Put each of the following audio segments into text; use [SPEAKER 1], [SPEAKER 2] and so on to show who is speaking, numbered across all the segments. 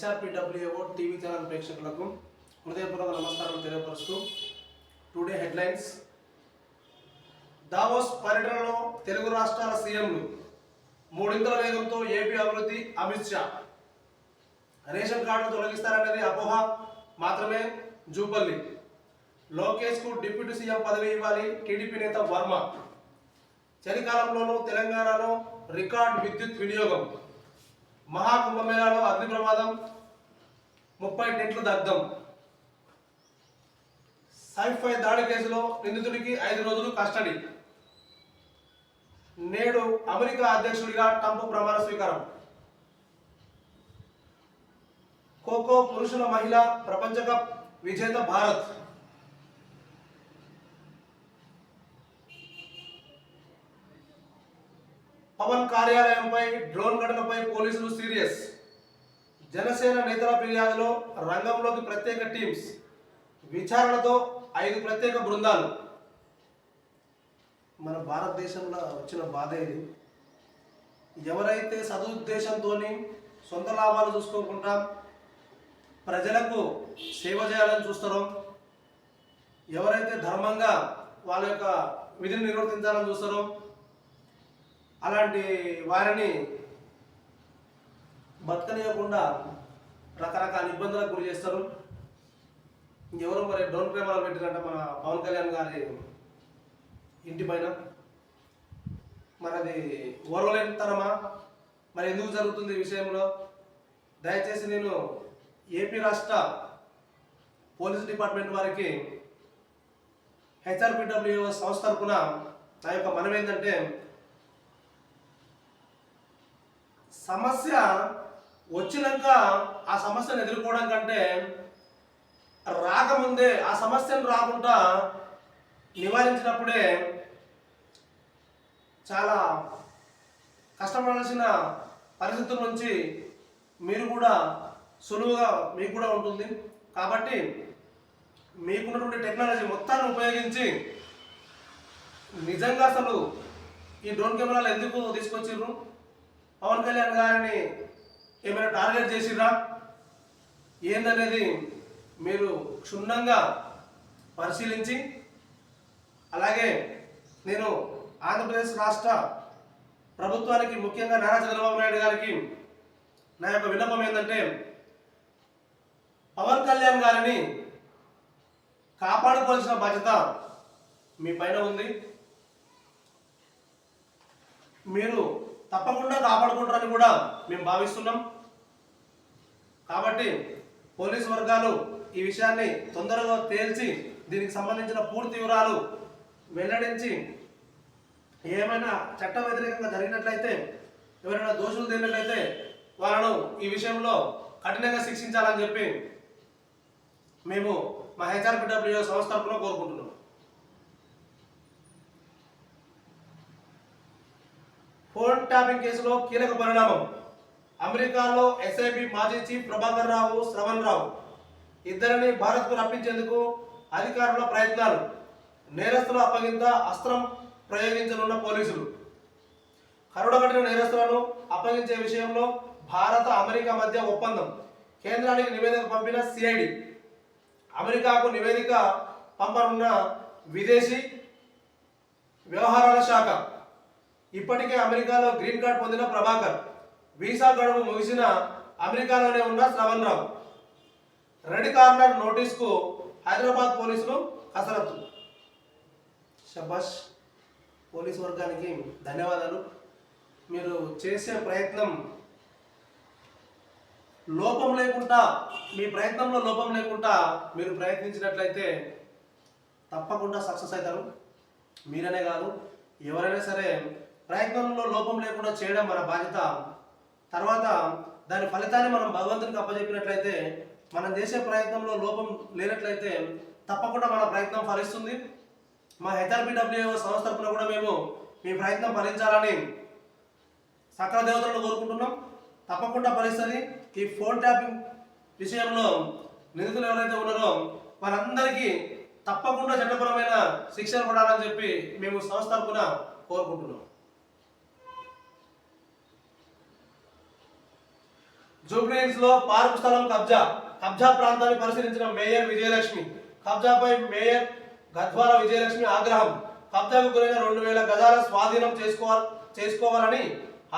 [SPEAKER 1] హెచ్ఆర్పిడబ్ల్యూఓ TV channel ప్రేక్షకులకు హృదయపూర్వక నమస్కారం తెలియపరుస్తూ టుడే హెడ్లైన్స్. దావోస్ పర్యటనలో తెలుగు రాష్ట్రాల సీఎంలు మూడింతల వేగంతో ఏపీ అభివృద్ధి. అమిత్ షా రేషన్ కార్డును తొలగిస్తారన్నది అపోహ మాత్రమే. జూపల్లి లోకేష్ కు డిప్యూటీ సీఎం పదవి ఇవ్వాలి. టీడీపీ నేత వర్మ చలికాలంలోనూ తెలంగాణలో రికార్డ్ విద్యుత్ వినియోగం. మహాకుంభమేళాలో అగ్ని ప్రమాదం, 30 టెంట్లు దగ్ధం. సైఫై దాడి కేసులో నిందితుడికి 5 రోజులు కస్టడీ. నేడు అమెరికా అధ్యక్షుడిగా ట్రంప్ ప్రమాణ స్వీకారం. ఖోఖో పురుషుల మహిళా ప్రపంచ కప్ విజేత భారత్. పవన్ కార్యాలయంపై డ్రోన్ ఘటనపై పోలీసులు సీరియస్. జనసేన నేతల ఫిర్యాదులో రంగంలోకి ప్రత్యేక టీమ్స్. విచారణతో 5 ప్రత్యేక బృందాలు. మన భారతదేశంలో వచ్చిన బాధ ఇది. ఎవరైతే సదుద్దేశంతో సొంత లాభాలు చూసుకోకుండా ప్రజలకు సేవ చేయాలని చూస్తారో, ఎవరైతే ధర్మంగా వాళ్ళ యొక్క విధిని నిర్వర్తించాలని చూస్తారో అలాంటి వారిని బతకనియకుండా రకరకాల ఇబ్బందులకు గురి చేస్తారు. ఎవరో మరి డ్రోన్ కెమెరాలు పెట్టినట్ట మన పవన్ కళ్యాణ్ గారి ఇంటి పైన. మరి అది ఓర్వలేనితనమా? మరి ఎందుకు జరుగుతుంది ఈ విషయంలో? దయచేసి నేను ఏపీ రాష్ట్ర పోలీస్ డిపార్ట్మెంట్ వారికి హెచ్ఆర్పిడబ్ల్యూఓ సంస్థ తరఫున నా యొక్క మనవి ఏంటంటే, సమస్య వచ్చినాక ఆ సమస్యను ఎదుర్కోవడం కంటే రాకముందే ఆ సమస్యను రాకుండా నివారించినప్పుడే చాలా కష్టపడాల్సిన పరిస్థితుల నుంచి మీరు కూడా సులువుగా మీకు కూడా ఉంటుంది. కాబట్టి మీకున్నటువంటి టెక్నాలజీ మొత్తాన్ని ఉపయోగించి నిజంగా అసలు ఈ డ్రోన్ కెమెరాలు ఎందుకు తీసుకొచ్చిర్రు? పవన్ కళ్యాణ్ గారిని ఏమైనా టార్గెట్ చేసిరా ఏందనేది మీరు క్షుణ్ణంగా పరిశీలించి, అలాగే నేను ఆంధ్రప్రదేశ్ రాష్ట్ర ప్రభుత్వానికి, ముఖ్యంగా నారా చంద్రబాబు నాయుడు గారికి నా యొక్క విన్నపం ఏంటంటే, పవన్ కళ్యాణ్ గారిని కాపాడుకోవాల్సిన బాధ్యత మీ పైన ఉంది. మీరు తప్పకుండా కాపాడుకుంటారని కూడా మేము భావిస్తున్నాం. కాబట్టి పోలీసు వర్గాలు ఈ విషయాన్ని తొందరగా తేల్చి దీనికి సంబంధించిన పూర్తి వివరాలు వెల్లడించి, ఏమైనా చట్ట వ్యతిరేకంగా జరిగినట్లయితే, ఎవరైనా దోషులు తేలినట్లయితే వాళ్ళను ఈ విషయంలో కఠినంగా శిక్షించాలని చెప్పి మేము మా హెచ్ఆర్పిడబ్ల్యూఓ సంస్థ తరఫున కోరుకుంటున్నాం. ఫోన్ ట్యాపింగ్ కేసులో కీలక పరిణామం. అమెరికాలో ఎస్ఐబి మాజీ చీఫ్ ప్రభాకర్ రావు, శ్రవణ్ రావు ఇద్దరిని భారత్కు రప్పించేందుకు అధికారుల ప్రయత్నాలు. నేరస్తుల అప్పగింత, అస్త్రం ప్రయోగించనున్న పోలీసులు. కరుడగట్టిన నేరస్తులను అప్పగించే విషయంలో భారత అమెరికా మధ్య ఒప్పందం. కేంద్రానికి నివేదిక పంపిన సిఐడి. అమెరికాకు నివేదిక పంపనున్న విదేశీ వ్యవహారాల శాఖ. ఇప్పటికే అమెరికాలో గ్రీన్ కార్డ్ పొందిన ప్రభాకర్, వీసా గడువు ముగిసిన అమెరికాలోనే ఉన్న శ్రవణ్ రావు. రెడ్ కార్నర్ నోటీస్కు హైదరాబాద్ పోలీసులు కసరత్తు. శబాష్, పోలీసు వర్గానికి ధన్యవాదాలు. మీరు చేసే ప్రయత్నం లోపం లేకుండా, మీ ప్రయత్నంలో లోపం లేకుండా మీరు ప్రయత్నించినట్లయితే తప్పకుండా సక్సెస్ అవుతారు. మీరనే కాదు, ఎవరైనా సరే ప్రయత్నంలో లోపం లేకుండా చేయడం మన బాధ్యత. తర్వాత దాని ఫలితాన్ని మనం భగవంతునికి అప్పచెప్పినట్లయితే, మనం చేసే ప్రయత్నంలో లోపం లేనట్లయితే తప్పకుండా మన ప్రయత్నం ఫలిస్తుంది. మా హెచ్ఆర్పిడబ్ల్యూఓ సంస్థ తరఫున కూడా మేము మీ ప్రయత్నం ఫలించాలని సకల దేవతలను కోరుకుంటున్నాం. తప్పకుండా ఫలిస్తుంది. ఈ ఫోన్ ట్యాపింగ్ విషయంలో నిందితులు ఎవరైతే ఉన్నారో వారందరికీ తప్పకుండా చట్టపరమైన శిక్షలు పడాలని చెప్పి మేము సంస్థ తరఫున కోరుకుంటున్నాం. జూబ్లీహిల్స్ లో పార్క్ స్థలం కబ్జా ప్రాంతాన్ని పరిశీలించిన మేయర్ విజయలక్ష్మి. కబ్జాపై మేయర్ గద్వాల విజయలక్ష్మి ఆగ్రహం. కబ్జాకు గురైన 2000 గజాల స్వాధీనం చేసుకోవాలని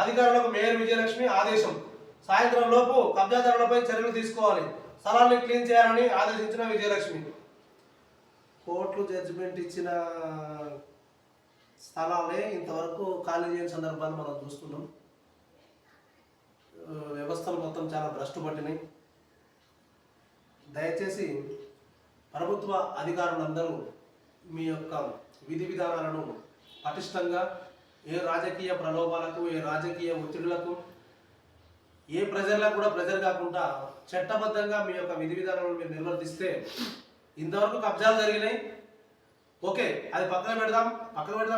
[SPEAKER 1] అధికారులకు మేయర్ విజయలక్ష్మి ఆదేశం. సాయంత్రం లోపు కబ్జాదారులపై చర్యలు తీసుకోవాలి, స్థలాన్ని క్లీన్ చేయాలని ఆదేశించిన విజయలక్ష్మి. కోర్టులు జడ్జిమెంట్ ఇచ్చిన స్థలాలే ఇంతవరకు ఖాళీ చేయని సందర్భాన్ని మనం చూస్తున్నాం. వ్యవస్థలు మొత్తం చాలా భ్రష్టు పట్టినాయి. దయచేసి ప్రభుత్వ అధికారులందరూ మీ యొక్క విధి విధానాలను పటిష్టంగా, ఏ రాజకీయ ప్రలోభాలకు, ఏ రాజకీయ ఒత్తిడులకు, ఏ ప్రజలకు కూడా ప్రెజర్ కాకుండా చట్టబద్ధంగా మీ యొక్క విధి విధానాలను మీరు నిర్వర్తిస్తే, ఇంతవరకు కబ్జాలు జరిగినాయి, ఓకే, అది పక్కన పెడదాం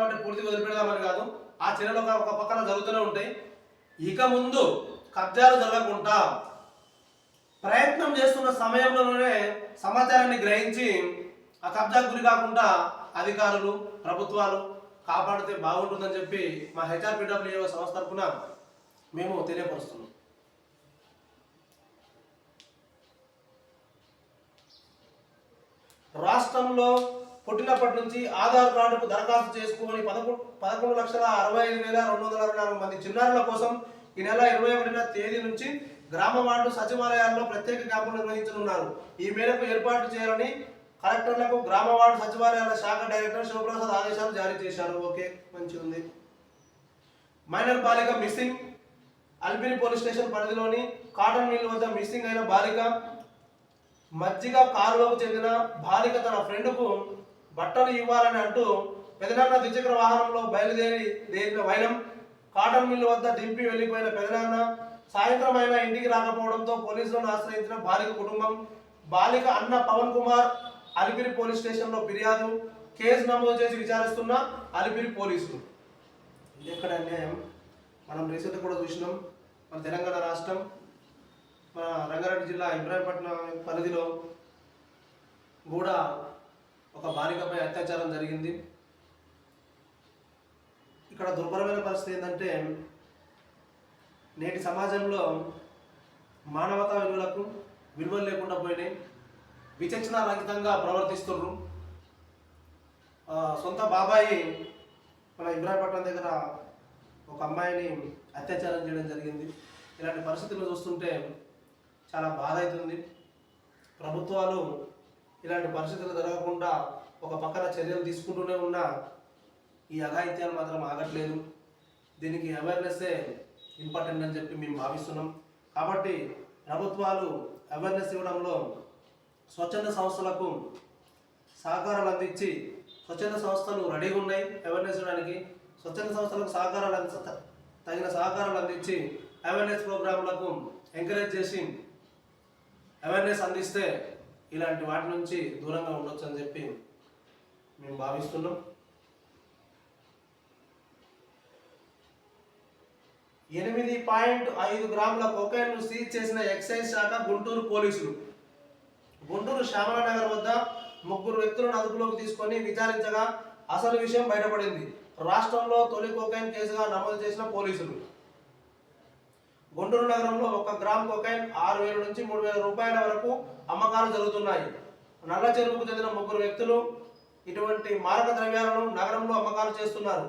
[SPEAKER 1] అంటే పూర్తిగా వదిలిపెడదామని కాదు, ఆ చర్యలు ఒక పక్కన జరుగుతూనే ఉంటాయి. ఇక ముందు కబ్జాలు జరగకుండా ప్రయత్నం చేస్తున్న సమయంలోనే సమాచారాన్ని గ్రహించి ఆ కబ్జాకు గురి కాకుండా అధికారులు, ప్రభుత్వాలు కాపాడితే బాగుంటుందని చెప్పి మా హెచ్ఆర్పిడబ్ల్యూఏ సంస్థ తరఫున మేము తెలియపరుస్తున్నాం. రాష్ట్రంలో పుట్టినప్పటి నుంచి ఆధార్ కార్డుకు దరఖాస్తు చేసుకుని 11,65,224 మంది చిన్నారుల కోసం ఈ నెల 21వ తేదీ నుంచి గ్రామ వార్డు సచివాలయాల్లో ప్రత్యేక క్యాంపులు నిర్వహించనున్నారు. ఈ మేరకు ఏర్పాటు చేయాలని కలెక్టర్లకు గ్రామ వార్డు సచివాలయాల శాఖ డైరెక్టర్ శివప్రసాద్ ఆదేశాలు జారీ చేశారు. ఓకే, మంచిగా ఉంది. మైనర్ బాలిక మిస్సింగ్. అల్పిని పోలీస్ స్టేషన్ పరిధిలోని కాటన్ మిల్ వద్ద మిస్సింగ్ అయిన బాలిక. మజ్జిగ కారులోకి చెందిన బాలిక తన ఫ్రెండ్కు బట్టలు ఇవ్వాలని అంటూ పెదనాన్న ద్విచక్ర వాహనంలో బయలుదేరిన వైనం. కాటన్ మిల్ వద్ద దింపి వెళ్లిపోయిన పెదనాన్న సాయంత్రం అయినా ఇంటికి రాకపోవడంతో పోలీసులను ఆశ్రయించిన బాలిక కుటుంబం. బాలిక అన్న పవన్ కుమార్ అలిపిరి పోలీస్ స్టేషన్లో ఫిర్యాదు. కేసు నమోదు చేసి విచారిస్తున్న అలిపిరి పోలీసులు. ఇది ఎక్కడ అన్యాయం? మనం రీసెంట్గా కూడా చూసినాం. మన తెలంగాణ రాష్ట్రం, మన రంగారెడ్డి జిల్లా ఇబ్రాహీంపట్నం పరిధిలో కూడా ఒక బాలికపై అత్యాచారం జరిగింది. ఇక్కడ దుర్భరమైన పరిస్థితి ఏంటంటే, నేటి సమాజంలో మానవతా విలువలు లేకుండా పోయినాయి. విచక్షణ రహితంగా ప్రవర్తిస్తున్నారు. సొంత బాబాయి మన ఇబ్రాహీంపట్నం దగ్గర ఒక అమ్మాయిని అత్యాచారం చేయడం జరిగింది. ఇలాంటి పరిస్థితులు చూస్తుంటే చాలా బాధ అవుతుంది. ప్రభుత్వాలు ఇలాంటి పరిస్థితులు జరగకుండా ఒక పక్కన చర్యలు తీసుకుంటూనే ఉన్నా ఈ అఘాయిత్యాలు మాత్రం ఆగట్లేదు. దీనికి అవేర్నెస్సే ఇంపార్టెంట్ అని చెప్పి మేము భావిస్తున్నాం. కాబట్టి ప్రభుత్వాలు అవేర్నెస్ ఇవ్వడంలో స్వచ్ఛంద సంస్థలకు సహకారాలు అందించి, స్వచ్ఛంద సంస్థలు రెడీగా ఉన్నాయి అవేర్నెస్ ఇవ్వడానికి. స్వచ్ఛంద సంస్థలకు తగిన సహకారాలు అందించి అవేర్నెస్ ప్రోగ్రాంలకు ఎంకరేజ్ చేసి అవేర్నెస్ అందిస్తే ఇలాంటి వాటి నుంచి దూరంగా ఉండొచ్చు అని చెప్పి మేము భావిస్తున్నాం. 8.5 గ్రాముల కొకైన్ను సీజ్ చేసిన ఎక్సైజ్ శాఖ గుంటూరు పోలీసులు. గుంటూరు శ్యామలానగర్ వద్ద 3 వ్యక్తులను అదుపులోకి తీసుకొని విచారించగా అసలు విషయం బయటపడింది. రాష్ట్రంలో తొలి కొకైన్ కేసుగా నమోదు చేసిన పోలీసులు. గుంటూరు నగరంలో 1 గ్రామ్ కొకైన్ 6,000 నుంచి 3,000 రూపాయల వరకు అమ్మకాలు జరుగుతున్నాయి. నల్ల చెరువుకు చెందిన 3 వ్యక్తులు ఇటువంటి మారక ద్రవ్యాలను నగరంలో అమ్మకాలు చేస్తున్నారు.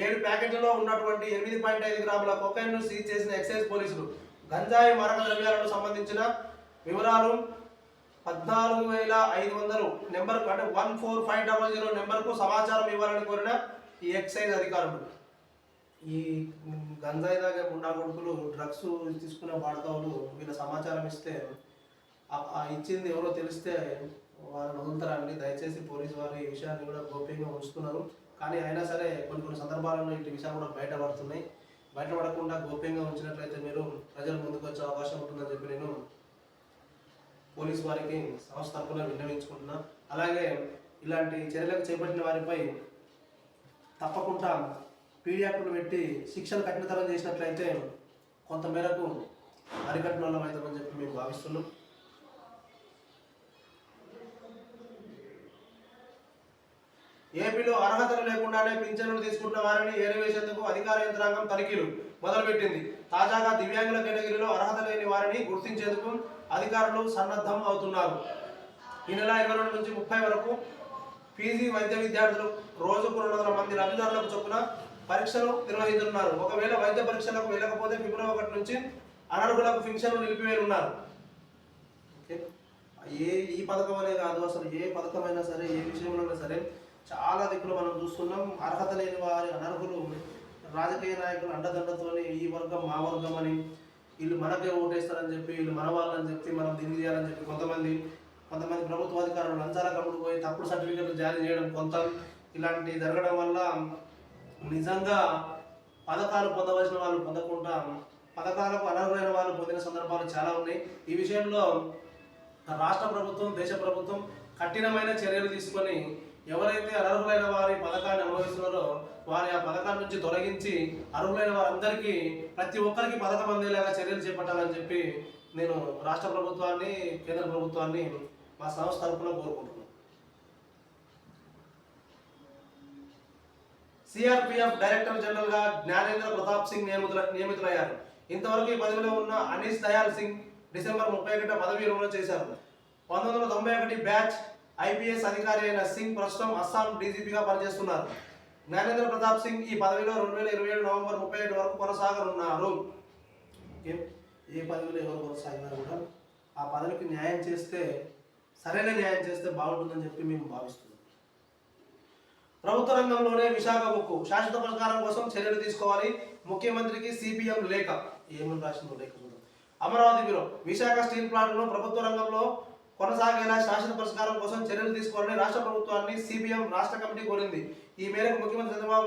[SPEAKER 1] 7 ప్యాకెట్లలో ఉన్నటువంటి 8.5 గ్రాముల కొకైన్ను సీజ్ చేసిన ఎక్సైజ్ పోలీసులు. గంజాయి మారక ద్రవ్యాలకు సంబంధించిన వివరాలు 14,500 నెంబర్కు, అంటే 14500 నెంబర్కు సమాచారం ఇవ్వాలని కోరిన ఈ ఎక్సైజ్ అధికారులు. ఈ గంజాయి దాగే గుండా కొడుకులు, డ్రగ్స్ తీసుకునే వాడతావులు వీళ్ళ సమాచారం ఇస్తే ఇచ్చింది ఎవరో తెలిస్తే వాళ్ళని వదులుతారండి. దయచేసి పోలీసు వారు ఈ విషయాన్ని కూడా గోప్యంగా ఉంచుతున్నారు. కానీ అయినా సరే కొన్ని సందర్భాలలో ఇటు విషయాలు కూడా బయటపడుతున్నాయి. బయటపడకుండా గోప్యంగా ఉంచినట్లయితే మీరు ప్రజల ముందుకు వచ్చే అవకాశం ఉంటుందని చెప్పి నేను పోలీసు వారికి సంస్థ తరఫున విన్నవించుకుంటున్నా. అలాగే ఇలాంటి చర్యలకు చేపట్టిన వారిపై తప్పకుండా పీడియాక్టులు పెట్టి శిక్షలు కఠినతరం చేసినట్లయితే కొంతమేరకు అరికట్టిన వాళ్ళం అవుతామని చెప్పి మేము భావిస్తున్నాం. ఏపీలో అర్హతలు లేకుండానే పింఛన్లు తీసుకుంటున్న వారిని ఏరివేసేందుకు అధికార యంత్రాంగం తనిఖీలు మొదలుపెట్టింది. తాజాగా దివ్యాంగుల కేటగిరీలో అర్హత లేని వారిని గుర్తించేందుకు అధికారులు సన్నద్ధం అవుతున్నారు. ఈ నెల 22 నుంచి 30 వరకు పీజీ వైద్య విద్యార్థులు రోజుకు 200 మంది లబ్ధిదారులకు చొప్పున పరీక్షలు నిర్వహించనున్నారు. ఒకవేళ వైద్య పరీక్షలకు వెళ్ళకపోతే ఫిబ్రవరి 1 నుంచి అనర్హులకు పింఛన్లు నిలిపివేయనున్నారు. ఈ పథకం అనే కాదు, అసలు ఏ పథకమైనా సరే, ఏ విషయంలో సరే చాలా దిక్కులు మనం చూస్తున్నాం. అర్హత లేని వారి అనర్హులు రాజకీయ నాయకులు అండదండతో ఈ వర్గం మా వర్గం అని, వీళ్ళు మనకే ఓటేస్తారని చెప్పి, వీళ్ళు మన వాళ్ళని చెప్పి మనం దీన్ని చేయాలని చెప్పి కొంతమంది ప్రభుత్వ అధికారులు లంచాల కమ్ముడు పోయి తప్పుడు సర్టిఫికెట్లు జారీ చేయడం, ఇలాంటివి జరగడం వల్ల నిజంగా పథకాలు పొందవలసిన వాళ్ళు పొందకుండా పథకాలకు అనర్హులైన వాళ్ళు పొందిన సందర్భాలు చాలా ఉన్నాయి. ఈ విషయంలో రాష్ట్ర ప్రభుత్వం, దేశ ప్రభుత్వం కఠినమైన చర్యలు తీసుకొని ఎవరైతే అనర్హులైన వారి పథకాన్ని అనుభవిస్తున్నారో వారి ఆ పథకాల నుంచి తొలగించి అర్హులైన వారందరికీ, ప్రతి ఒక్కరికి పథకం అందేలాగా చర్యలు చేపట్టాలని చెప్పి నేను రాష్ట్ర ప్రభుత్వాన్ని, కేంద్ర ప్రభుత్వాన్ని మా సంస్థ తరఫున కోరుకుంటున్నాను. సిఆర్పిఎఫ్ డైరెక్టర్ జనరల్ గా జ్ఞానేంద్ర ప్రతాప్ సింగ్ నియమితులయ్యారు. ఇంతవరకు ఈ పదవిలో ఉన్న అనీస్ దయాల్ సింగ్ డిసెంబర్ 31 పదవి విరమణ చేశారు. 1991 బ్యాచ్ ఐపీఎస్ అధికారి అయిన సింగ్ ప్రస్తుతం అస్సాం డీజీపీగా పనిచేస్తున్నారు. జ్ఞానేంద్ర ప్రతాప్ సింగ్ ఈ పదవిలో 2027 నవంబర్ 31 వరకు కొనసాగనున్నారు. ఏ పదవిలో ఎవరు కొనసాగినా కూడా ఆ పదవికి న్యాయం చేస్తే, సరైన న్యాయం చేస్తే బాగుంటుందని చెప్పి మేము భావిస్తున్నాం. ప్రభుత్వ రంగంలోనే విశాఖ ఉక్కు శాశ్వత పరిష్కారం కోసం చర్యలు తీసుకోవాలి. ముఖ్యమంత్రికి సిపిఎం లేఖ. ఏమని రాసిందో లేఖ చూద్దాం. అమరావతి బ్యూరో విశాఖ స్టీల్ ప్లాంట్ను ప్రభుత్వ రంగంలో కొనసాగేలా శాశ్వత పరిష్కారం కోసం చర్యలు తీసుకోవాలని రాష్ట్ర ప్రభుత్వాన్ని సిపిఎం రాష్ట్ర కమిటీ కోరింది. ఈ మేరకు ముఖ్యమంత్రి చంద్రబాబు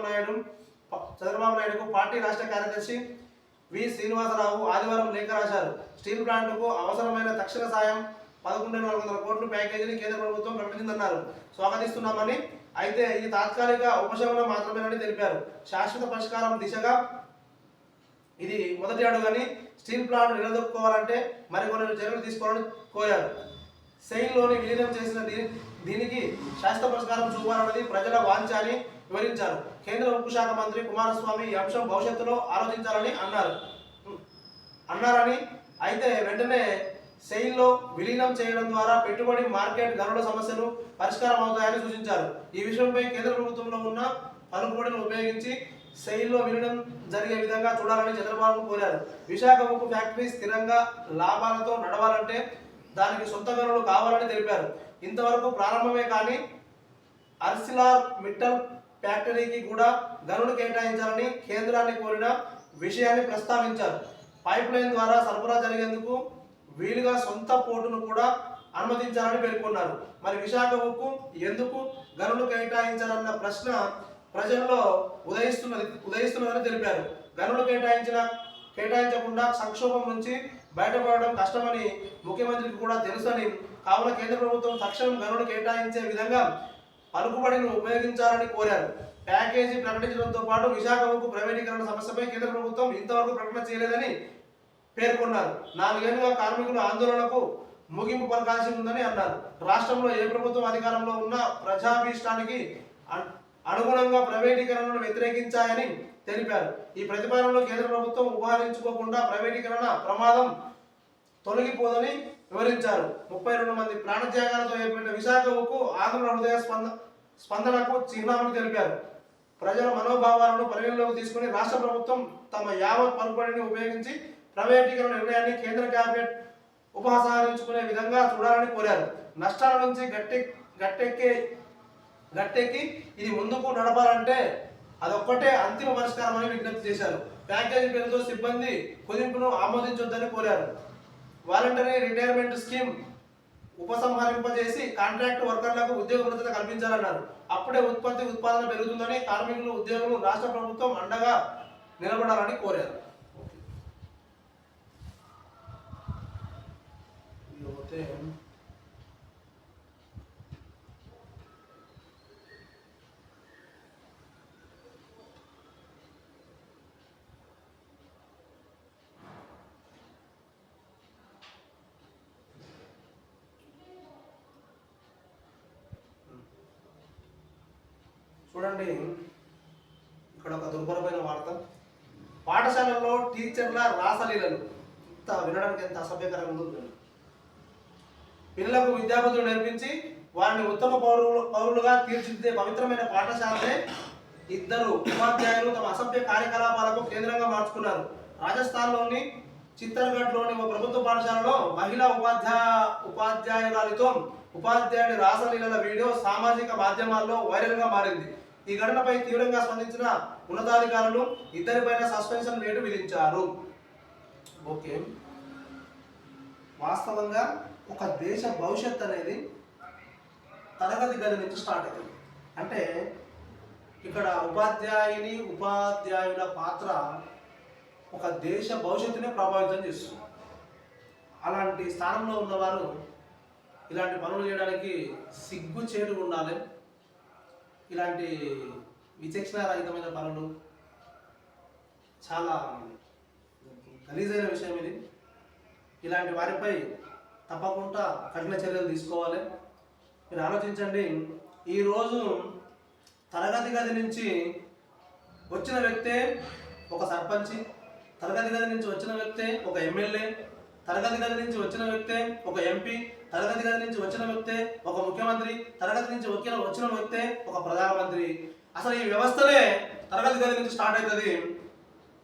[SPEAKER 1] నాయుడుకు పార్టీ రాష్ట్ర కార్యదర్శి వి శ్రీనివాసరావు ఆదివారం లేఖ రాశారు. స్టీల్ ప్లాంట్కు అవసరమైన తక్షణ సాయం 11,400 కోట్ల ప్యాకేజీని కేంద్ర ప్రభుత్వం ప్రకటించిందన్నారు. స్వాగతిస్తున్నామని, అయితే ఇది తాత్కాలిక ఉపశమనం మాత్రమేనని తెలిపారు. శాశ్వత పరిష్కారం దిశగా ఇది మొదటి అడుగని, స్టీల్ ప్లాంట్ నిలదొక్కుకోవాలంటే మరికొన్ని చర్యలు తీసుకోవాలని కోరారు. సెయిల్లోని విలీనం చేసిన దీనికి శాశ్వత పరిష్కారం చూపాలన్నది ప్రజల వాంఛ అని వివరించారు. కేంద్ర ఉక్కు శాఖ మంత్రి కుమారస్వామి ఈ అంశం భవిష్యత్తులో ఆలోచించాలని అన్నారని, అయితే వెంటనే సెయిల్లో విలీనం చేయడం ద్వారా పెట్టుబడి, మార్కెట్, గనుల సమస్యలు పరిష్కారం అవుతాయని సూచించారు. ఈ విషయంపై కేంద్ర ప్రభుత్వంలో ఉన్న పలుకుబడిని ఉపయోగించి సెయిల్లో విలీనం జరిగే విధంగా చూడాలని చంద్రబాబు కోరారు. విశాఖ ఉక్కు ఫ్యాక్టరీ స్థిరంగా లాభాలతో నడవాలంటే దానికి సొంత గనులు కావాలని తెలిపారు. ఇంతవరకు ప్రారంభమే కానీ ఆర్సిలార్ మిట్టల్ ఫ్యాక్టరీకి కూడా గనులు కేటాయించాలని కేంద్రాన్ని కోరిన విషయాన్ని ప్రస్తావించారు. పైప్ లైన్ ద్వారా సరఫరా జరిగేందుకు వీలుగా సొంత పోర్టును కూడా అనుమతించాలని పేర్కొన్నారు. మరి విశాఖ ఉక్కు ఎందుకు గనులు కేటాయించాలన్న ప్రశ్న ప్రజల్లో ఉదయిస్తున్నదని తెలిపారు. గనులు కేటాయించకుండా సంక్షోభం నుంచి బయటపడడం కష్టమని ముఖ్యమంత్రికి కూడా తెలుసని, కావున కేంద్ర ప్రభుత్వం తక్షణం గనులు కేటాయించే విధంగా పలుకుబడిని ఉపయోగించాలని కోరారు. ప్యాకేజీ ప్రకటించడంతో పాటు విశాఖ ఉక్కు ప్రైవేటీకరణ సమస్యపై కేంద్ర ప్రభుత్వం ఇంతవరకు ప్రకటన చేయలేదని పేర్కొన్నారు. 4 ఏళ్లుగా కార్మికుల ఆందోళనకు ముగింపు పలకాల్సి ఉందని అన్నారు. రాష్ట్రంలో ఏ ప్రభుత్వం అధికారంలో ఉన్నా ప్రజాభీష్టానికి అనుగుణంగా ప్రైవేటీకరణను వ్యతిరేకించాయని తెలిపారు. ఈ ప్రతిపాదనలో కేంద్ర ప్రభుత్వం ఉపహరించుకోకుండా ప్రైవేటీకరణ ప్రమాదం తొలగిపోదని వివరించారు. 32 మంది ప్రాణత్యాగాలతో ఏర్పడిన విశాఖ ఉక్కు ఆంధ్రుల హృదయ స్పందనకు చిహ్నమని తెలిపారు. ప్రజల మనోభావాలను పరిగణలోకి తీసుకుని రాష్ట్ర ప్రభుత్వం తమ యావత్ పలుకుబడిని ఉపయోగించి ప్రైవేటీకరణ నిర్ణయాన్ని కేంద్ర కేబినెట్ ఉపసంహరించుకునే విధంగా చూడాలని కోరారు. నష్టాల నుంచి గట్టెక్కి ఇది ముందుకు నడపాలంటే అదొక్కటే అంతిమ పరిష్కారం అని విజ్ఞప్తి చేశారు. ప్యాకేజీ పేరుతో సిబ్బంది కుదింపును ఆమోదించొద్దని కోరారు. వాలంటరీ రిటైర్మెంట్ స్కీమ్ ఉపసంహరింపజేసి కాంట్రాక్ట్ వర్కర్లకు ఉద్యోగ భద్రత కల్పించాలన్నారు. అప్పుడే ఉత్పాదన పెరుగుతుందని, కార్మికులు, ఉద్యోగులు రాష్ట్ర ప్రభుత్వం అండగా నిలబడాలని కోరారు. చూడండి, ఇక్కడ ఒక దుర్భరమైన వార్త. పాఠశాలల్లో టీచర్ల రాసలీలలు. ఇంత వినడానికి ఎంత అసభ్యకరంగా ఉందో. పిల్లలకు విద్యాబుద్ధులు నేర్పించి వారిని ఉత్తమ పౌరులుగా తీర్చిదిద్దే పవిత్రమైన పాఠశాలనే ఇద్దరు ఉపాధ్యాయులు తమ అసభ్య కార్యకలాపాలకు కేంద్రంగా మార్చుకున్నారు. రాజస్థాన్లోని చిత్తర్గఢ్లోని ఓ ప్రభుత్వ పాఠశాలలో మహిళా ఉపాధ్యాయురాలితో ఉపాధ్యాయుడి రాసలీలల వీడియో సామాజిక మాధ్యమాల్లో వైరల్గా మారింది. ఈ ఘటనపై తీవ్రంగా స్పందించిన ఉన్నతాధికారులు ఇద్దరిపైన సస్పెన్షన్ వేటు విధించారు. ఓకే, వాస్తవంగా ఒక దేశ భవిష్యత్ అనేది తరగతి గది నుంచి స్టార్ట్ అవుతుంది. అంటే ఇక్కడ ఉపాధ్యాయుల పాత్ర ఒక దేశ భవిష్యత్తునే ప్రభావితం చేస్తుంది. అలాంటి స్థానంలో ఉన్నవారు ఇలాంటి పనులు చేయడానికి సిగ్గుచేటు ఉండాలి. ఇలాంటి విచక్షణారహితమైన పనులు చాలా గలీజైన విషయం ఇది. ఇలాంటి వారిపై తప్పకుండా కఠిన చర్యలు తీసుకోవాలి. మీరు ఆలోచించండి, ఈరోజు తరగతి గది నుంచి వచ్చిన వ్యక్తే ఒక సర్పంచి, తరగతి గది నుంచి వచ్చిన వ్యక్తే ఒక ఎమ్మెల్యే, తరగతి గది నుంచి వచ్చిన వ్యక్తే ఒక ఎంపీ, తరగతి గది నుంచి వచ్చిన వ్యక్తే ఒక ముఖ్యమంత్రి, తరగతి నుంచి వచ్చిన వ్యక్తే ఒక ప్రధానమంత్రి. అసలు ఈ వ్యవస్థనే తరగతి గది నుంచి స్టార్ట్ అవుతుంది.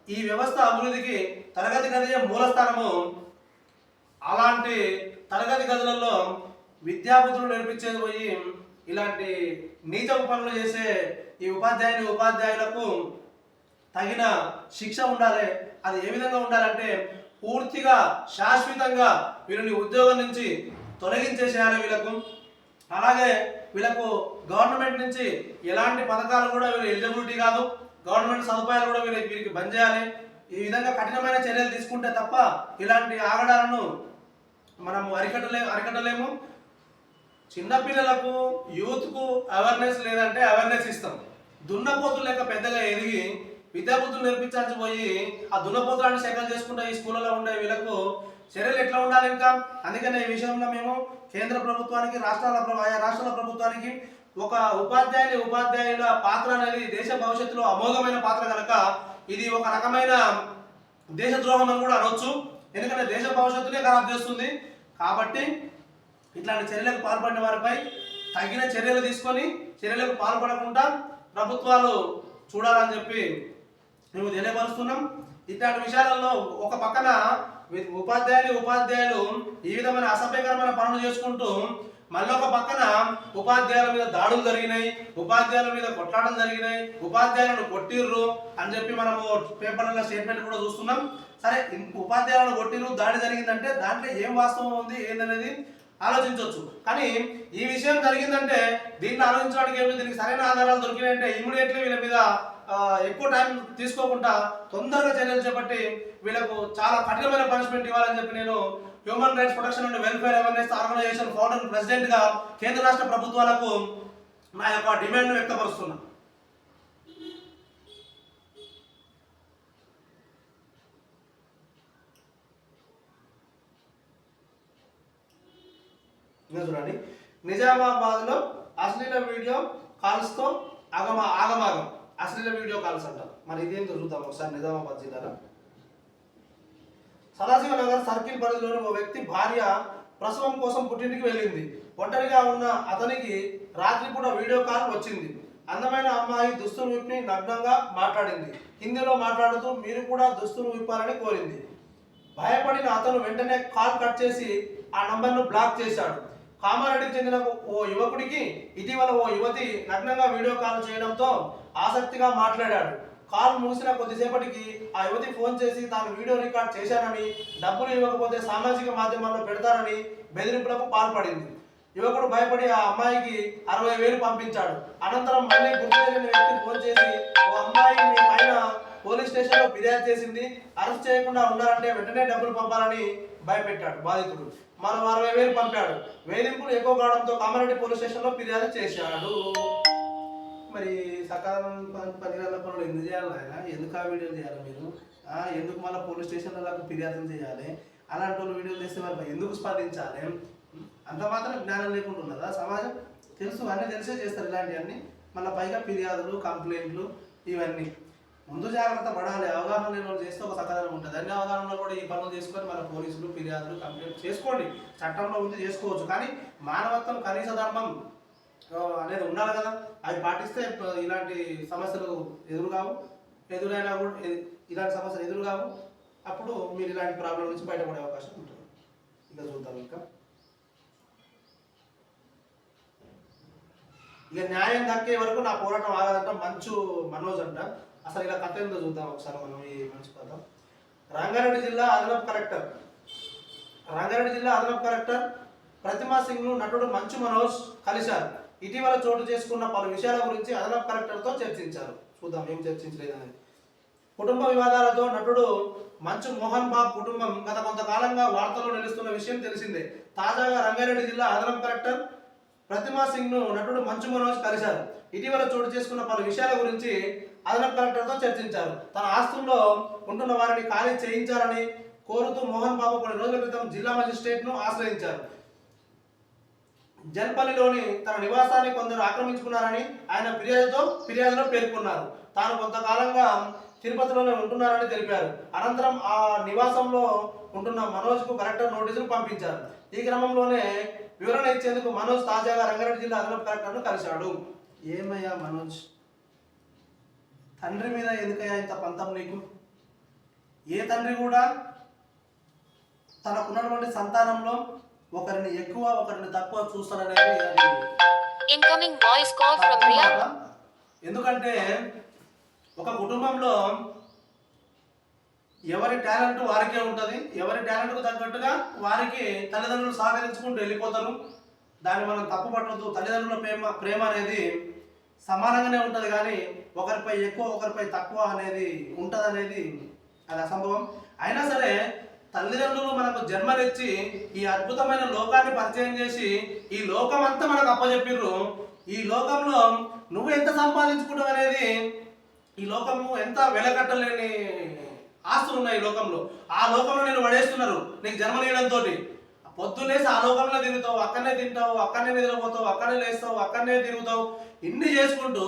[SPEAKER 1] ఈ వ్యవస్థ అభివృద్ధికి తరగతి గదియే మూలస్థానము. అలాంటి తరగతి గదులలో విద్యాబుద్ధులు నేర్పించేది పోయి ఇలాంటి నీచ పనులు చేసే ఈ ఉపాధ్యాయులకు తగిన శిక్ష ఉండాలి. అది ఏ విధంగా ఉండాలంటే పూర్తిగా శాశ్వతంగా వీళ్ళని ఉద్యోగం నుంచి తొలగించేసేయాలి వీళ్ళకు. అలాగే వీళ్ళకు గవర్నమెంట్ నుంచి ఎలాంటి పథకాలు కూడా వీళ్ళు ఎలిజిబిలిటీ కాదు, గవర్నమెంట్ సదుపాయాలు కూడా వీరికి బంద్ చేయాలి. ఈ విధంగా కఠినమైన చర్యలు తీసుకుంటే తప్ప ఇలాంటి ఆగడాలను మనం అరికట్టలేము. చిన్నపిల్లలకు యూత్కు అవేర్నెస్ లేదంటే అవేర్నెస్ ఇస్తాం. దున్నపోతులు లెక్క పెద్దగా ఎదిగి విద్యాబుద్ధులు నేర్పించాల్సి పోయి ఆ దున్నపోతులను సేకరణ చేసుకుంటే ఈ స్కూళ్ళలో ఉండే వీళ్ళకు చర్యలు ఎట్లా ఉండాలి ఇంకా. అందుకనే ఈ విషయంలో మేము కేంద్ర ప్రభుత్వానికి ఆయా రాష్ట్రాల ప్రభుత్వానికి ఒక ఉపాధ్యాయుల పాత్ర అనేది దేశ భవిష్యత్తులో అమోఘమైన పాత్ర కనుక ఇది ఒక రకమైన దేశద్రోహం అని కూడా అనొచ్చు. ఎందుకంటే దేశ భవిష్యత్తునే ఖరాబ్ చేస్తుంది. కాబట్టి ఇట్లాంటి చర్యలకు పాల్పడిన వారిపై తగిన చర్యలు తీసుకొని చర్యలకు పాల్పడకుండా ప్రభుత్వాలు చూడాలని చెప్పి మేము తెలియపరుస్తున్నాం. ఇట్లాంటి విషయాలలో ఒక పక్కన ఉపాధ్యాయులు ఈ విధమైన అసభ్యకరమైన పనులు చేసుకుంటూ మళ్ళొక పక్కన ఉపాధ్యాయుల మీద దాడులు జరిగినాయి, ఉపాధ్యాయుల మీద కొట్లాటలు జరిగినాయి, ఉపాధ్యాయులను కొట్టిర్రు అని చెప్పి మనము పేపర్లలో స్టేట్మెంట్ కూడా చూస్తున్నాం. సరే, ఉపాధ్యాయులను కొట్టిర్రు, దాడి జరిగిందంటే దాంట్లో ఏం వాస్తవం ఉంది ఏందనేది ఆలోచించవచ్చు. కానీ ఈ విషయం జరిగిందంటే దీన్ని ఆలోచించడానికి ఏమి, దీనికి సరైన ఆధారాలు దొరికినాయంటే ఇమీడియట్లీ వీళ్ళ మీద ఎక్కువ టైం తీసుకోకుండా తొందరగా చర్యలు చేపట్టి వీళ్ళకు చాలా కఠినమైన పనిష్మెంట్ ఇవ్వాలని చెప్పి నేను human rights protection and welfare awareness organisation founder president గా కేంద్ర రాష్ట్ర ప్రభుత్వాలకు నా యొక్క డిమాండ్ వ్యక్తపరుస్తున్నా. చూడండి, నిజామాబాద్లో అశ్లీల వీడియో కాల్స్తో ఆగమాగం అశ్లీల వీడియో కాల్స్ అంట. మరి ఇదేం చూద్దాం ఒకసారి. నిజామాబాద్ జిల్లాలో సదాశివనగర్ సర్కిల్ పరిధిలోని ఓ వ్యక్తి భార్య ప్రసవం కోసం పుట్టింటికి వెళ్ళింది. ఒంటరిగా ఉన్న అతనికి రాత్రిపూట వీడియో కాల్ వచ్చింది. అందమైన అమ్మాయి దుస్తులు విప్పి నగ్నంగా మాట్లాడింది. హిందీలో మాట్లాడుతూ మీరు కూడా దుస్తులు విప్పాలని కోరింది. భయపడిన అతను వెంటనే కాల్ కట్ చేసి ఆ నంబర్ను బ్లాక్ చేశాడు. కామారెడ్డికి చెందిన ఓ యువకుడికి ఇటీవల ఓ యువతి నగ్నంగా వీడియో కాల్ చేయడంతో ఆసక్తిగా మాట్లాడాడు. కాల్ ముగిసిన కొద్దిసేపటికి ఆ యువతి ఫోన్ చేసి తాను వీడియో రికార్డ్ చేశానని, డబ్బులు ఇవ్వకపోతే సామాజిక మాధ్యమాల్లో పెడతానని బెదిరింపులకు పాల్పడింది. యువకుడు భయపడి ఆ అమ్మాయికి 60,000 పంపించాడు. అనంతరం మళ్ళీ గుర్తు తెలియని వ్యక్తి ఫోన్ చేసి ఓ అమ్మాయి మీ పైన పోలీస్ స్టేషన్లో ఫిర్యాదు చేసింది, అరెస్ట్ చేయకుండా ఉండాలంటే వెంటనే డబ్బులు పంపాలని భయపెట్టాడు. బాధితుడు మరో 60,000 పంపాడు. వేధింపులు ఎక్కువ కావడంతో కామారెడ్డి పోలీస్ స్టేషన్లో ఫిర్యాదు చేశాడు. మరి సకాలం పనిరాల పనులు ఎందుకు చేయాలి ఆయన? ఎందుకు ఆ వీడియోలు చేయాలి మీరు? ఎందుకు మళ్ళీ పోలీస్ స్టేషన్లకు ఫిర్యాదులు చేయాలి? అలాంటి వాళ్ళు వీడియోలు చేస్తే వాళ్ళపై ఎందుకు స్పందించాలి? అంత మాత్రం జ్ఞానం లేకుండా ఉన్నదా సమాజం? తెలుసు, అన్నీ తెలిసే చేస్తారు ఇలాంటివన్నీ. మళ్ళీ పైగా ఫిర్యాదులు కంప్లైంట్లు ఇవన్నీ. ముందు జాగ్రత్త పడాలి. అవగాహన లేని వాళ్ళు చేస్తే ఒక సకాలం ఉంటుంది. అన్ని అవగాహనలో కూడా ఈ పనులు చేసుకొని మన పోలీసులు ఫిర్యాదులు కంప్లైంట్ చేసుకోండి. చట్టంలో ఉంది చేసుకోవచ్చు, కానీ మానవత్వం కనీస ధర్మం అనేది ఉండాలి కదా. అవి పాటిస్తే ఇలాంటి సమస్యలు ఎదురుకావు. ఎదురైనా కూడా ఇలాంటి సమస్యలు ఎదురుకావు. అప్పుడు మీరు ఇలాంటి ప్రాబ్లం నుంచి బయటపడే అవకాశం ఉంటుంది. ఇక చూద్దాం. ఇక న్యాయం దక్కే వరకు నా పోరాటం ఆగదంట మంచు మనోజ్ అంట. అసలు ఇలా కథ ఏందో చూద్దాం ఒకసారి మనం. ఈ మంచి కథ. రంగారెడ్డి జిల్లా అదనపు కలెక్టర్ ప్రతిమా సింగ్ ను నటుడు మంచు మనోజ్ కలిశారు. ఇటీవల చోటు చేసుకున్న పలు విషయాల గురించి అదనపు కలెక్టర్తో చర్చించారు. చూద్దాం ఏం చర్చించలేదనేది. కుటుంబ వివాదాలతో నటుడు మంచు మోహన్ బాబు కుటుంబం గత కొంతకాలంగా వార్తల్లో నిలుస్తున్న విషయం తెలిసిందే. తాజాగా రంగారెడ్డి జిల్లా అదనపు కలెక్టర్ ప్రతిమా సింగ్ ను నటుడు మంచు మనోజ్ కలిశారు. ఇటీవల చోటు చేసుకున్న పలు విషయాల గురించి అదనపు కలెక్టర్తో చర్చించారు. తన ఆస్తుల్లో ఉంటున్న వారిని ఖాళీ చేయించాలని కోరుతూ మోహన్ బాబు కొన్ని రోజుల క్రితం జిల్లా మెజిస్ట్రేట్ ను ఆశ్రయించారు. జన్పల్లిలోని తన నివాసాన్ని కొందరు ఆక్రమించుకున్నారని ఆయన ఫిర్యాదులో పేర్కొన్నారు. తాను కొంతకాలంగా తిరుపతిలోనే ఉంటున్నారని తెలిపారు. అనంతరం ఆ నివాసంలో ఉంటున్న మనోజ్ కు కలెక్టర్ నోటీసులు పంపించారు. ఈ క్రమంలోనే వివరణ ఇచ్చేందుకు మనోజ్ తాజాగా రంగారెడ్డి జిల్లా అదనపు కలెక్టర్ను కలిశాడు. ఏమయ్యా మనోజ్, తండ్రి మీద ఎందుకయ్యా ఇంత పంతం నీకు? ఏ తండ్రి కూడా తనకున్నటువంటి సంతానంలో ఒకరిని ఎక్కువ ఒకరిని తక్కువ చూస్తారనేది ఎందుకంటే ఒక కుటుంబంలో ఎవరి టాలెంట్ వారికే ఉంటుంది. ఎవరి టాలెంట్కు తగ్గట్టుగా వారికి తల్లిదండ్రులు సహకరించుకుంటూ వెళ్ళిపోతారు. దాన్ని మనం తప్పు పట్టద్దు. తల్లిదండ్రుల ప్రేమ అనేది సమానంగానే ఉంటుంది, కానీ ఒకరిపై ఎక్కువ ఒకరిపై తక్కువ అనేది ఉంటుంది అనేది అది అసంభవం. అయినా సరే తల్లిదండ్రులు మనకు జన్మనిచ్చి ఈ అద్భుతమైన లోకాన్ని పరిచయం చేసి ఈ లోకం అంతా మనకు అప్పచెప్పిర్రు. ఈ లోకంలో నువ్వు ఎంత సంపాదించుకుంటావు అనేది, ఈ లోకము ఎంత వెలకట్టలేని ఆస్తులు ఉన్నాయి ఈ లోకంలో. ఆ లోకంలో నేను పడేస్తున్నారు నీకు జన్మనీయడంతో. పొద్దున్నేసి ఆ లోకంలో తిరుగుతావు, అక్కడనే తింటావు, అక్కడనే నిద్రపోతావు, అక్కడనే లేస్తావు, అక్కడనే తిరుగుతావు. ఇన్ని చేసుకుంటూ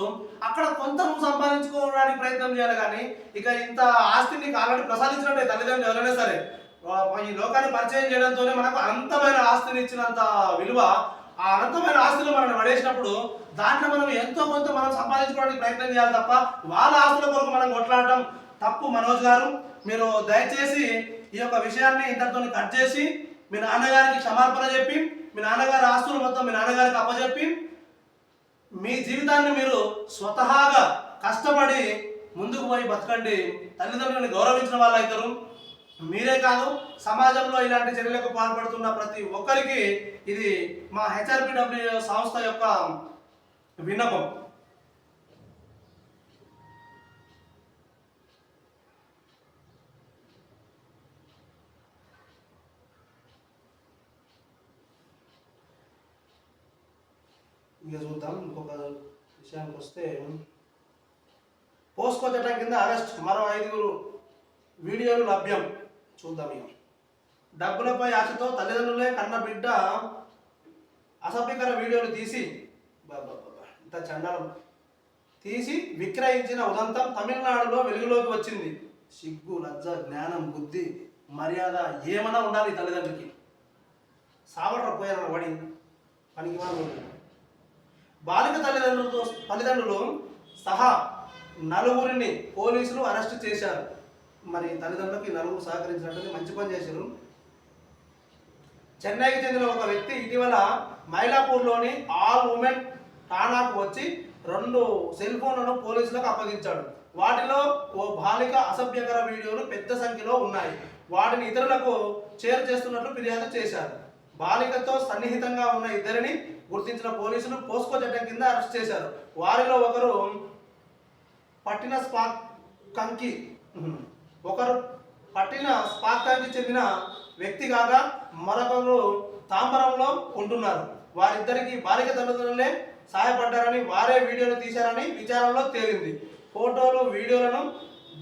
[SPEAKER 1] అక్కడ కొంత నువ్వు సంపాదించుకోవడానికి ప్రయత్నం చేయాలి. కానీ ఇక ఇంత ఆస్తి నీకు ఆల్రెడీ ప్రసాదించినట్టే తల్లిదండ్రులు ఎవరైనా సరే. ఈ లోకాన్ని పరిచయం చేయడంతోనే మనకు అనంతమైన ఆస్తిని ఇచ్చినంత విలువ. ఆ అనంతమైన ఆస్తిలో మనం పడేసినప్పుడు దాంట్లో మనం ఎంతో కొంత మనం సంపాదించుకోవడానికి ప్రయత్నం చేయాలి తప్ప వాళ్ళ ఆస్తుల కొరకు మనం కొట్లాడటం తప్పు. మనోజ్ గారు, మీరు దయచేసి ఈ యొక్క విషయాన్ని ఇంతటితో కట్ చేసి మీ నాన్నగారికి క్షమాపణ చెప్పి మీ నాన్నగారి ఆస్తులు మొత్తం మీ నాన్నగారికి అప్పచెప్పి మీ జీవితాన్ని మీరు స్వతహాగా కష్టపడి ముందుకు పోయి బతకండి. తల్లిదండ్రులను గౌరవించిన వాళ్ళు అవుతారు. మీరే కాదు, సమాజంలో ఇలాంటి చర్యలకు పాల్పడుతున్న ప్రతి ఒక్కరికి ఇది మా హెచ్ఆర్పిడబ్ల్యూ సంస్థ యొక్క విన్నపం. ఇక చూద్దాం. ఇంకొక విషయానికి వస్తే, పోస్కో చట్టం కింద అరెస్ట్ మరో 5 వీడియోలు లభ్యం. చూద్దాం. ఇక డబ్బులపై ఆశతో తల్లిదండ్రులే కన్న బిడ్డ అసభ్యకర వీడియోలు తీసి ఇంత చండాలం తీసి విక్రయించిన ఉదంతం తమిళనాడులో వెలుగులోకి వచ్చింది. సిగ్గు, లజ్జ, జ్ఞానం, బుద్ధి, మర్యాద ఏమైనా ఉండాలి తల్లిదండ్రులకి. సావట్ర పోయారన్న వాడి పనికి వాళ్ళు. బాలిక తల్లిదండ్రులు సహా 9 పోలీసులు అరెస్ట్ చేశారు. మరి తల్లిదండ్రులకి 9 సహకరించినట్టు మంచి పని చేశారు. చెన్నైకి చెందిన ఒక వ్యక్తి ఇటీవల మైలాపూర్లోని ఆల్ ఉమెన్ ఠాణాకు వచ్చి 2 సెల్ ఫోన్లను పోలీసులకు అప్పగించాడు. వాటిలో ఓ బాలిక అసభ్యకర వీడియోలు పెద్ద సంఖ్యలో ఉన్నాయి. వాటిని ఇతరులకు షేర్ చేస్తున్నట్లు ఫిర్యాదు చేశారు. బాలికతో సన్నిహితంగా ఉన్న ఇద్దరిని గుర్తించిన పోలీసులు పోస్కో చట్టం కింద అరెస్ట్ చేశారు. వారిలో ఒకరు పట్టిన స్పాక్ కంకి చెందిన వ్యక్తి కాగా మరొకరు తాంబరంలో ఉంటున్నారు. వారిద్దరికి బాలిక తల్లిదండ్రులే సహాయపడ్డారని, వారే వీడియోలు తీశారని విచారణలో తేలింది. ఫోటోలు, వీడియోలను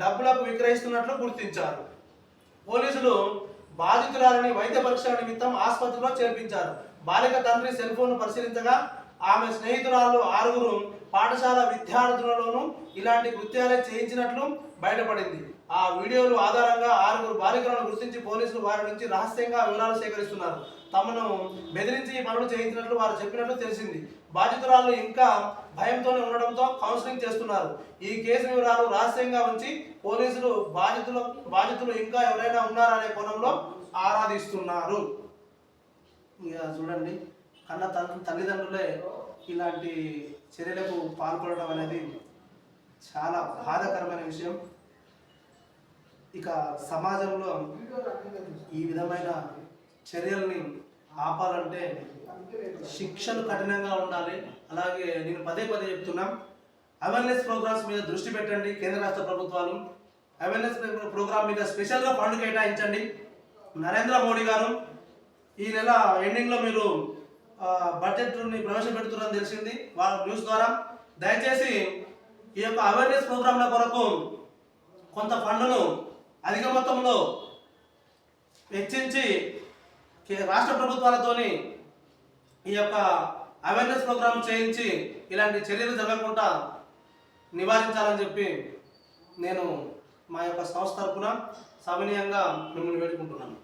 [SPEAKER 1] డబ్బులకు విక్రయిస్తున్నట్లు గుర్తించారు. పోలీసులు బాధితురాలని వైద్య పరీక్షల నిమిత్తం ఆసుపత్రిలో చేర్పించారు. బాలిక తండ్రి సెల్ ఫోన్ పరిశీలించగా ఆమె స్నేహితురాలు 6 పాఠశాల విద్యార్థులలోనూ ఇలాంటి కృత్యాలే చేయించినట్లు బయటపడింది. ఆ వీడియోలు ఆధారంగా 6 బాలికలను గుర్తించి పోలీసులు వారి నుంచి రహస్యంగా వివరాలు సేకరిస్తున్నారు. తమను బెదిరించి ఈ పనులు చేయించినట్లు వారు చెప్పినట్లు తెలిసింది. బాధితురాలు ఇంకా భయంతోనే ఉండడంతో కౌన్సిలింగ్ చేస్తున్నారు. ఈ కేసు వివరాలు రహస్యంగా ఉంచి పోలీసులు బాధితులు ఇంకా ఎవరైనా ఉన్నారనే కోణంలో ఆరాధిస్తున్నారు. ఇక చూడండి, కన్న తల్లిదండ్రులే ఇలాంటి చర్యలకు పాల్పడడం అనేది చాలా బాధాకరమైన విషయం. ఇక సమాజంలో ఈ విధమైన చర్యల్ని ఆపాలంటే శిక్షలు కఠినంగా ఉండాలి. అలాగే నేను పదే చెప్తున్నా, అవేర్నెస్ ప్రోగ్రామ్స్ మీద దృష్టి పెట్టండి. కేంద్ర రాష్ట్ర ప్రభుత్వాలు అవేర్నెస్ ప్రోగ్రామ్ మీద స్పెషల్గా ఫండ్ కేటాయించండి. నరేంద్ర మోడీ గారు ఈ నెల ఎండింగ్లో మీరు బడ్జెట్ని ప్రవేశపెడుతున్నారని తెలిసింది వాళ్ళ న్యూస్ ద్వారా. దయచేసి ఈ యొక్క అవేర్నెస్ ప్రోగ్రాంల కొరకు కొంత ఫండ్ను అధిక మొత్తంలో వెచ్చించి రాష్ట్ర ప్రభుత్వాలతోని ఈ యొక్క అవేర్నెస్ ప్రోగ్రామ్ చేయించి ఇలాంటి చర్యలు జరగకుండా నివారించాలని చెప్పి నేను మా యొక్క సంస్థ తరఫున సవినయంగా మిమ్మల్ని వేడుకుంటున్నాను.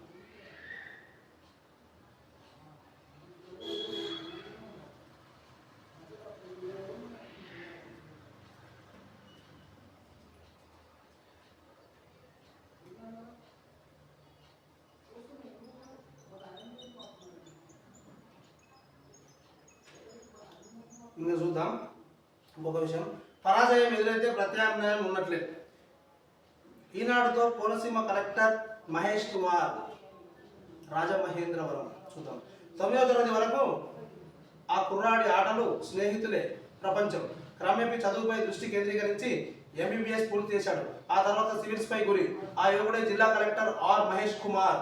[SPEAKER 1] ఇంకా చూద్దాం ఇంకొక విషయం. పరాజయం ఎదురైతే ప్రత్యామ్నాయం ఉన్నట్లే. ఈనాడుతో కోనసీమ కలెక్టర్ మహేష్ కుమార్ రాజమహేంద్రవరం. చూద్దాం. 9వ తరగతి వరకు ఆ కుర్రాడి ఆటలు స్నేహితులే ప్రపంచం. క్రమేపీ చదువుపై దృష్టి కేంద్రీకరించి ఎంబీబీఎస్ పూర్తి చేశాడు. ఆ తర్వాత సివిల్స్ పై గురి. ఆ యువకుడే జిల్లా కలెక్టర్ ఆర్ మహేష్ కుమార్.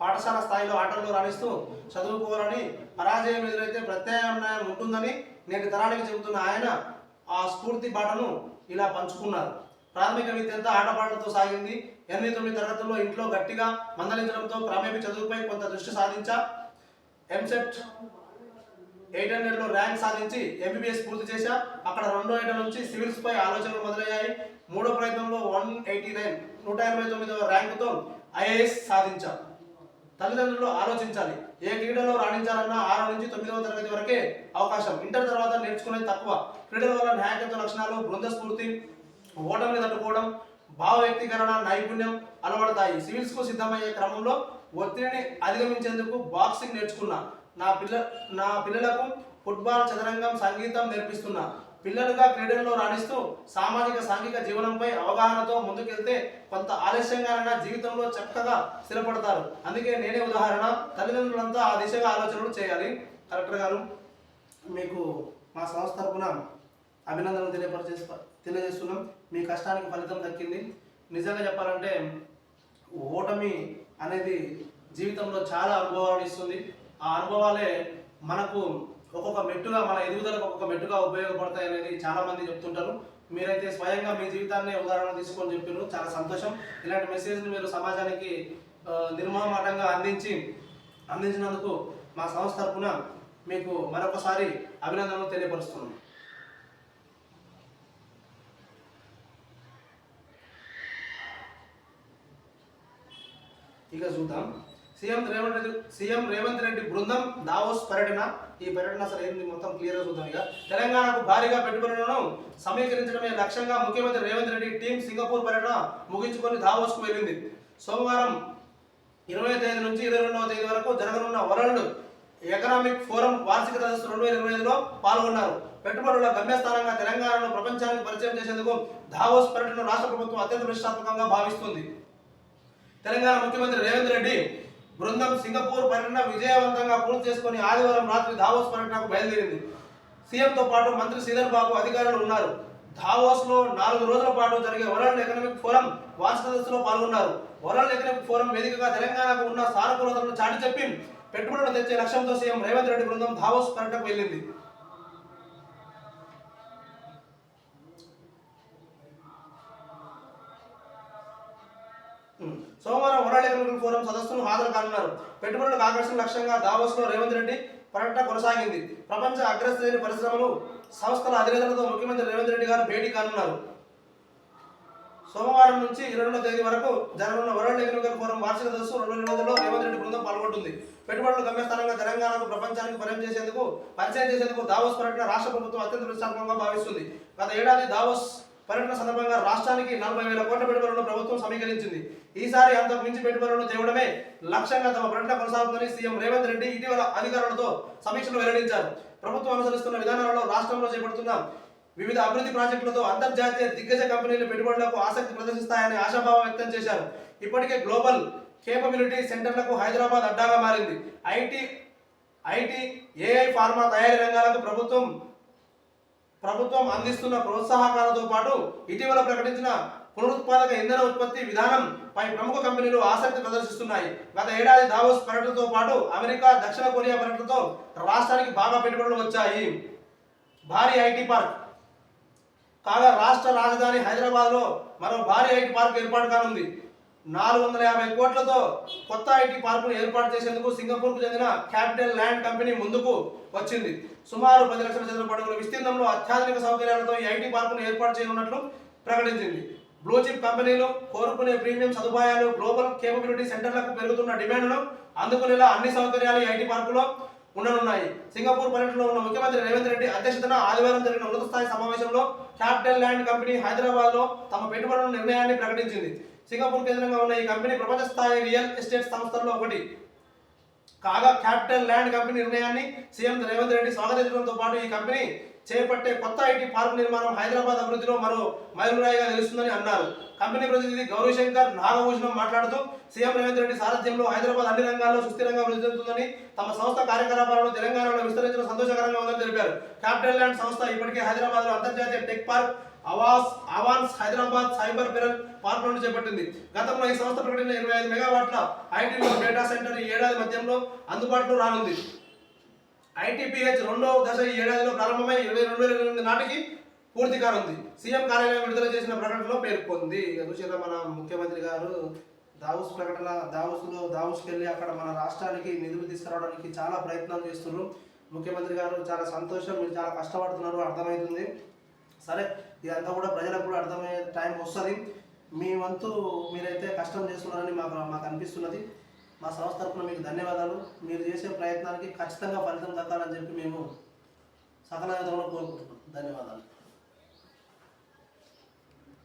[SPEAKER 1] పాఠశాల స్థాయిలో ఆటల్లో రాణిస్తూ చదువుకోవాలని, పరాజయం ఎదురైతే ప్రత్యామ్నాయం ఉంటుందని నేటి తరానికి చెబుతున్న ఆయన ఆ స్ఫూర్తి బాటను ఇలా పంచుకున్నారు. ప్రాథమిక విద్యంతా ఆటపాటలతో సాగింది. 8-9 తరగతుల్లో ఇంట్లో గట్టిగా మందలించడంతో క్రమేపీ చదువుపై కొంత దృష్టి సాధించా. ఎంసెట్ 800లో ర్యాంక్ సాధించి ఎంబీబీఎస్ పూర్తి చేశా. అక్కడ 2వ ఏట నుంచి సివిల్స్ పై ఆలోచనలు మొదలయ్యాయి. 3వ ప్రయత్నంలో 189వ ర్యాంకుతో ఐఏఎస్ సాధించా. తల్లిదండ్రులు ఆలోచించాలి. ఏ క్రీడలో రాణించాలన్నా 6 నుంచి 9వ తరగతి వరకే అవకాశం. ఇంటర్ తర్వాత నేర్చుకునేది తక్కువ. క్రీడల వల్ల నాయకత్వ లక్షణాలు, బృంద స్ఫూర్తి, ఓటమిని తట్టుకోవడం, భావ వ్యక్తీకరణ నైపుణ్యం అలవడతాయి. సివిల్స్ కు సిద్ధమయ్యే క్రమంలో ఒత్తిడిని అధిగమించేందుకు బాక్సింగ్ నేర్చుకున్నా. నా పిల్లలకు ఫుట్బాల్, చదరంగం, సంగీతం నేర్పిస్తున్నా. పిల్లలుగా క్రీడల్లో రాణిస్తూ సామాజిక సాంఘిక జీవనంపై అవగాహనతో ముందుకెళ్తే కొంత ఆలస్యంగానైనా జీవితంలో చక్కగా స్థిరపడతారు. అందుకే నేనే ఉదాహరణ. తల్లిదండ్రులంతా ఆ దిశగా ఆలోచనలు చేయాలి. కలెక్టర్ గారు, మీకు మా సంస్థ తరపున అభినందనలు తెలియజేస్తున్నాం. మీ కష్టానికి ఫలితం దక్కింది. నిజంగా చెప్పాలంటే ఓటమి అనేది జీవితంలో చాలా అనుభవాలు ఇస్తుంది. ఆ అనుభవాలే మనకు ఒక్కొక్క మెట్టుగా, మన ఎదుగుదలకు ఒక్కొక్క మెట్టుగా ఉపయోగపడతాయి అనేది చాలా మంది చెప్తుంటారు. మీరైతే స్వయంగా మీ జీవితాన్ని ఉదాహరణ తీసుకొని చెప్పారు. చాలా సంతోషం. ఇలాంటి మెసేజ్ని మీరు సమాజానికి నిర్మోహమాటంగా అందించినందుకు మా సంస్థ తరపున మీకు మరొకసారి అభినందనలు తెలియపరుస్తున్నాం. ఇక చూద్దాం. సీఎం రేవంత్ రెడ్డి బృందం దావోస్ పర్యటన. ఈ పర్యటన అసలు ఏంది మొత్తం క్లియర్గా చూద్దాం. ఇక తెలంగాణకు భారీగా పెట్టుబడులను సమీకరించడమే లక్ష్యంగా ముఖ్యమంత్రి రేవంత్ రెడ్డి టీం సింగపూర్ పర్యటన ముగించుకొని దావోస్కు వెళ్ళింది. సోమవారం 20వ తేదీ నుంచి 22వ తేదీ వరకు జరగనున్న వరల్డ్ ఎకనామిక్ ఫోరం వార్షిక సదస్సు 2025లో పాల్గొన్నారు. పెట్టుబడుల గమ్యస్థానంగా తెలంగాణను ప్రపంచానికి పరిచయం చేసేందుకు దావోస్ పర్యటన రాష్ట్ర ప్రభుత్వం అత్యంత ప్రతిష్టాత్మకంగా భావిస్తుంది. తెలంగాణ ముఖ్యమంత్రి రేవంత్ రెడ్డి బృందం సింగపూర్ పర్యటన విజయవంతంగా పూర్తి చేసుకుని ఆదివారం రాత్రి దావోస్ పర్యటనకు బయలుదేరింది. సీఎంతో పాటు మంత్రి శ్రీధర్ బాబు అధికారులు ఉన్నారు. దావోస్లో 4 రోజుల పాటు జరిగే వరల్డ్ ఎకనామిక్ ఫోరం వార్షిక సదస్సులో పాల్గొన్నారు. వరల్డ్ ఎకనామిక్ ఫోరం వేదికగా తెలంగాణకు ఉన్న సానుకూలతలను చాటి చెప్పి పెట్టుబడులు తెచ్చే లక్ష్యంతో సీఎం రేవంత్ రెడ్డి బృందం దావోస్ పర్యటనకు వెళ్ళింది. సోమవారం వరల్డ్ ఎకనామిక్ ఫోరం సదస్సును హాజరు కానున్నారు. పెట్టుబడులకు ఆకర్షణ లక్ష్యంగా దావోస్లో రేవంత్ రెడ్డి పర్యటన కొనసాగింది. ప్రపంచ అగ్రశ్రేణి పరిశ్రమలు సంస్థల అధినేతలతో ముఖ్యమంత్రి రేవంత్ రెడ్డి గారు భేటీ కానున్నారు. సోమవారం నుంచి 22వ తేదీ వరకు జరగనున్న వరల్డ్ ఎకనామిక్ ఫోరం వార్షిక సదస్సు 2020లో రేవంత్ రెడ్డి బృందం పాల్గొంటుంది. పెట్టుబడుల గమ్యస్థానంగా తెలంగాణకు ప్రపంచానికి పరిచయం చేసేందుకు దావోస్ పర్యటన రాష్ట్ర ప్రభుత్వం అత్యంత ప్రతిష్టాత్మకంగా భావిస్తుంది. గత ఏడాది దావోస్ పర్యటన సందర్భంగా రాష్ట్రానికి 40,000 కోట్ల పెట్టుబడులను ప్రభుత్వం సమీకరించింది. ఈసారి అంతకు మించి పెట్టుబడులను తేవడమే లక్ష్యంగా తమ పర్యటన కొనసాగుతుందని సీఎం రేవంత్ రెడ్డి ఇటీవల అధికారులతో సమీక్షలో వెల్లడించారు. ప్రభుత్వం అనుసరిస్తున్న విధానాలలో రాష్ట్రంలో చేపడుతున్న వివిధ అభివృద్ధి ప్రాజెక్టులతో అంతర్జాతీయ దిగ్గజ కంపెనీల పెట్టుబడులకు ఆసక్తి ప్రదర్శిస్తాయని ఆశాభావం వ్యక్తం చేశారు. ఇప్పటికే గ్లోబల్ కేపబిలిటీ సెంటర్లకు హైదరాబాద్ అడ్డాగా మారింది. ఐటీ, ఏఐ, ఫార్మా తయారీ రంగాలకు ప్రభుత్వం అందిస్తున్న ప్రోత్సాహకాలతో పాటు ఇటీవల ప్రకటించిన పునరుత్పాదక ఇంధన ఉత్పత్తి విధానం పై ప్రముఖ కంపెనీలు ఆసక్తి ప్రదర్శిస్తున్నాయి. గత ఏడాది దావోస్ పర్యటనతో పాటు అమెరికా, దక్షిణ కొరియా పర్యటనతో రాష్ట్రానికి బాగా పెట్టుబడులు వచ్చాయి. భారీ ఐటీ పార్క్ కాగా రాష్ట్ర రాజధాని హైదరాబాద్లో మరో భారీ ఐటీ పార్క్ ఏర్పాటు కానుంది. 450 కోట్లతో కొత్త ఐటీ పార్కును ఏర్పాటు చేసేందుకు సింగపూర్కు చెందిన క్యాపిటల్ ల్యాండ్ కంపెనీ ముందుకు వచ్చింది. సుమారు 10 లక్షల చదరపు అడుగుల విస్తీర్ణంలో అత్యాధునిక సౌకర్యాలతో ఈ ఐటీ పార్కును ఏర్పాటు చేయనున్నట్లు ప్రకటించింది. బ్లూ చిప్ కంపెనీలు కోరుకునే ప్రీమియం సదుపాయాలు, గ్లోబల్ కేపబిలిటీ సెంటర్లకు పెరుగుతున్న డిమాండ్ను అందుకునేలా అన్ని సౌకర్యాలు ఈ ఐటీ పార్కులో ఉండనున్నాయి. సింగపూర్ పర్యటనలో ఉన్న ముఖ్యమంత్రి రేవంత్ రెడ్డి అధ్యక్షతన ఆదివారం జరిగిన ఉన్నత స్థాయి సమావేశంలో క్యాపిటల్ ల్యాండ్ కంపెనీ హైదరాబాద్లో తమ పెట్టుబడుల నిర్ణయాన్ని ప్రకటించింది. సింగపూర్ కేంద్రంగా ఉన్న ఈ కంపెనీ ప్రపంచ స్థాయి రియల్ ఎస్టేట్ సంస్థల్లో ఒకటి కాగా క్యాపిటల్ ల్యాండ్ కంపెనీ నిర్ణయాన్ని సీఎం రేవంత్ రెడ్డి స్వాగతించడంతో పాటు ఈ కంపెనీ చేపట్టే కొత్త ఐటీ పార్క్ నిర్మాణం హైదరాబాద్ అభివృద్ధిలో మరో మైలురాయిగా నిలుస్తుందని అన్నారు. కంపెనీ ప్రతినిధి గౌరీశంకర్ నాగభూషణం మాట్లాడుతూ సీఎం రేవంత్ రెడ్డి సారథ్యంలో హైదరాబాద్ అన్ని రంగాల్లో సుస్థిరంగా అభివృద్ధి చెందుతుందని, తమ సంస్థ కార్యకలాపాలను తెలంగాణలో విస్తరించడం సంతోషకరంగా ఉందని తెలిపారు. క్యాపిటల్ ల్యాండ్ సంస్థ ఇప్పటికే హైదరాబాద్లో అంతర్జాతీయ tech park Avance Hyderabad cyber pearl పార్కులను చేపట్టింది. గతంలో ఈ సంస్థ ప్రకటించిన 25 మెగావాట్ల ఐటీ డేటా సెంటర్ ఈ ఏడాది మధ్యంలో అందుబాటులో రానుంది. ఐటీపీహెచ్ 2వ దశ ఈ ఏడాదిలో ప్రారంభమై 2028 నాటికి పూర్తి కానుంది. సీఎం కార్యాలయం విడుదల చేసిన ప్రకటనలో పేర్కొంది. చూసారా మన ముఖ్యమంత్రి గారు దావోస్కి వెళ్ళి అక్కడ మన రాష్ట్రానికి నిధులు తీసుకురావడానికి చాలా ప్రయత్నాలు చేస్తున్నారు. ముఖ్యమంత్రి గారు చాలా సంతోషం, మీరు చాలా కష్టపడుతున్నారు, అర్థమవుతుంది. సరే, ఇదంతా కూడా ప్రజలకు కూడా అర్థమయ్యే టైం వస్తుంది. మీ వంతు మీరైతే కష్టం చేస్తున్నారని మాకు అనిపిస్తున్నది. మా సంస్థ తరఫున మీకు ధన్యవాదాలు. మీరు చేసే ప్రయత్నానికి ఖచ్చితంగా ఫలితం దక్కాలని చెప్పి మేము సకల విధంగా కోరుకుంటున్నాం. ధన్యవాదాలు.